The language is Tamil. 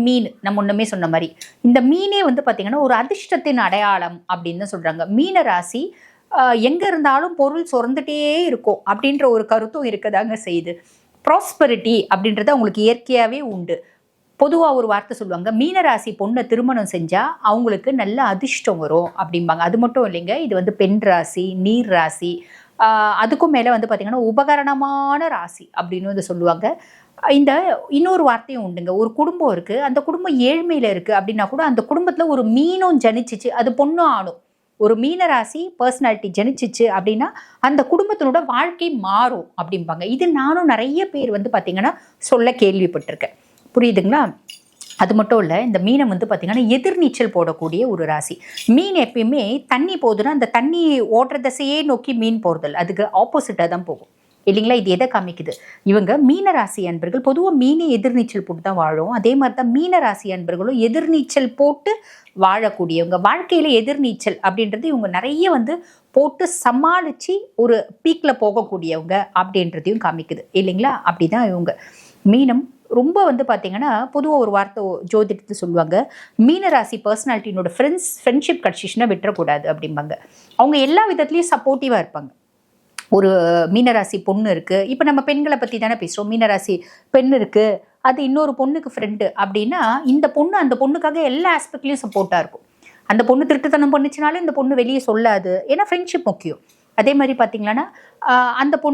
மீன் நம்ம ஒண்ணுமே சொன்ன மாதிரி இந்த மீனே வந்து பாத்தீங்கன்னா ஒரு அதிர்ஷ்டத்தின் அடையாளம் அப்படின்னு சொல்றாங்க. மீன ராசி எங்க இருந்தாலும் பொருள் சுரந்துட்டே இருக்கும் அப்படின்ற ஒரு கருத்தும் இருக்கதாங்க செய்யுது. ப்ராஸ்பரிட்டி அப்படின்றது அவங்களுக்கு இயற்கையாவே உண்டு. பொதுவா ஒரு வார்த்தை சொல்லுவாங்க, மீனராசி பொண்ணை திருமணம் செஞ்சா அவங்களுக்கு நல்ல அதிர்ஷ்டம் வரும் அப்படிம்பாங்க. அது மட்டும் இல்லைங்க, இது வந்து பெண் ராசி, நீர் ராசி, அதுக்கும் மேல வந்து பாத்தீங்கன்னா உபகரணமான ராசி அப்படின்னு வந்து சொல்லுவாங்க. இந்த இன்னொரு வார்த்தையும் உண்டுங்க. ஒரு குடும்பம் இருக்கு, அந்த குடும்பம் ஏழ்மையில இருக்கு அப்படின்னா கூட அந்த குடும்பத்துல ஒரு மீனும் ஜனிச்சிச்சு, அது பொண்ணும் ஆணும். ஒரு மீனராசி பர்சனாலிட்டி ஜனிச்சிச்சு அப்படின்னா அந்த குடும்பத்தினோட வாழ்க்கை மாறும் அப்படிம்பாங்க. இது நானும் நிறைய பேர் வந்து பாத்தீங்கன்னா சொல்ல கேள்விப்பட்டிருக்கேன். புரியுதுங்களா? அது மட்டும் இல்லை, இந்த மீனை வந்து பார்த்தீங்கன்னா எதிர்நீச்சல் போடக்கூடிய ஒரு ராசி. மீன் எப்பயுமே தண்ணி போகுதுன்னா அந்த தண்ணி ஓடுற திசையே நோக்கி மீன் போகிறதில்ல, அதுக்கு ஆப்போசிட்டாக தான் போகும் இல்லைங்களா? இது எதை காமிக்குது? இவங்க மீன ராசி அன்பர்கள் பொதுவாக மீனை எதிர்நீச்சல் போட்டு தான் வாழும். அதே மாதிரி தான் மீன ராசி அன்பர்களும் எதிர்நீச்சல் போட்டு வாழக்கூடியவங்க. வாழ்க்கையில் எதிர்நீச்சல் அப்படின்றது இவங்க நிறைய வந்து போட்டு சமாளித்து ஒரு பீக்கில் போகக்கூடியவங்க அப்படின்றதையும் காமிக்குது இல்லைங்களா? அப்படி தான் இவங்க. மீனம் ரொம்ப வந்து பார்த்தீங்கன்னா பொதுவாக ஒரு வார்த்தை ஜோதிடத்தை சொல்லுவாங்க, மீனராசி பர்சனாலிட்டினோட ஃப்ரெண்ட்ஷிப் கிடச்சிச்சுன்னா விட்டுறக்கூடாது அப்படிம்பாங்க. அவங்க எல்லா விதத்துலேயும் சப்போர்ட்டிவாக இருப்பாங்க. ஒரு மீனராசி பொண்ணு இருக்குது, இப்போ நம்ம பெண்களை பற்றி தானே பேசுகிறோம். மீனராசி பெண் இருக்குது, அது இன்னொரு பொண்ணுக்கு ஃப்ரெண்டு அப்படின்னா இந்த பொண்ணு அந்த பொண்ணுக்காக எல்லா ஆஸ்பெக்ட்லேயும் சப்போர்ட்டாக இருக்கும். அந்த பொண்ணு திருட்டுத்தனம் பண்ணிச்சுனாலும் இந்த பொண்ணு வெளியே சொல்லாது, ஏன்னா ஃப்ரெண்ட்ஷிப் முக்கியம். அதே மாதிரி பார்த்தீங்கன்னா அந்த பொண்ணு